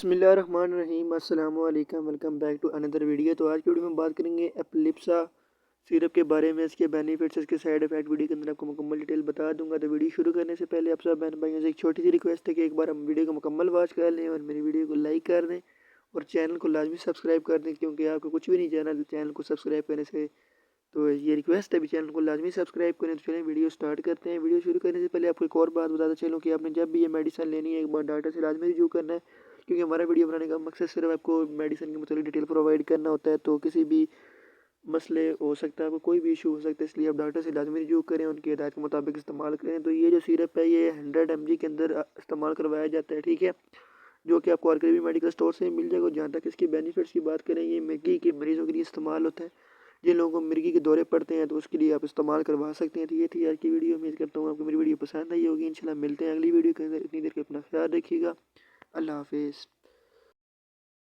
बिस्मिल्लाहिर्रहमानिर्रहीम अस्सलाम वालेकुम welcome back to another video. तो आज की वीडियो में बात करेंगे एप्लिप्सा सिरप के बारे में, इसके बेनिफिट्स, इसके साइड इफेक्ट वीडियो के अंदर आपको मुकम्मल डिटेल बता दूंगा। तो वीडियो शुरू करने से पहले आप सब बहन भाइयों से एक छोटी सी रिक्वेस्ट है कि एक बार हम वीडियो को मुकम्मल वॉच कर लें और मेरी वीडियो को लाइक कर दें और चैनल को लाजमी सब्सक्राइब कर दें, क्योंकि आपको कुछ भी नहीं चैनल को सब्सक्राइब करने से। तो ये रिक्वेस्ट है भी, चैनल को लाजमी सब्सक्राइब करें। तो चलें वीडियो स्टार्ट करते हैं। वीडियो शुरू करने से पहले आपको एक और बात बताता चलूँ कि आपने जब भी ये मेडिसिन लेनी है एक बार डॉक्टर से लाजमी रिव्यू करना है, क्योंकि हमारा वीडियो बनाने का मकसद सिर्फ आपको मेडिसिन के मतलब डिटेल प्रोवाइड करना होता है। तो किसी भी मसले हो सकता है, आपको कोई भी इशू हो सकता है, इसलिए आप डॉक्टर से लाजमी रिव्यू करें, उनकी हिदायत के मुताबिक इस्तेमाल करें। तो ये जो सिरप है ये 100 mg के अंदर इस्तेमाल करवाया जाता है, ठीक है, जो कि आपको और कहीं भी मेडिकल स्टोर से मिल जाएगा। जहाँ तक इसकी बेनिफिट्स की बात करें, ये मिर्गी के मरीजों के लिए इस्तेमाल होता है। जिन लोगों को मिर्गी के दौरे पड़ते हैं तो उसके लिए आप इस्तेमाल करवा सकते हैं। तो ये थी आज की वीडियो। उम्मीद करता हूँ आपको मेरी वीडियो पसंद आई होगी। इंशाल्लाह मिलते हैं अगली वीडियो के अंदर। इतनी देर के अपना ख्याल रखिएगा। अल्लाह हाफिज़।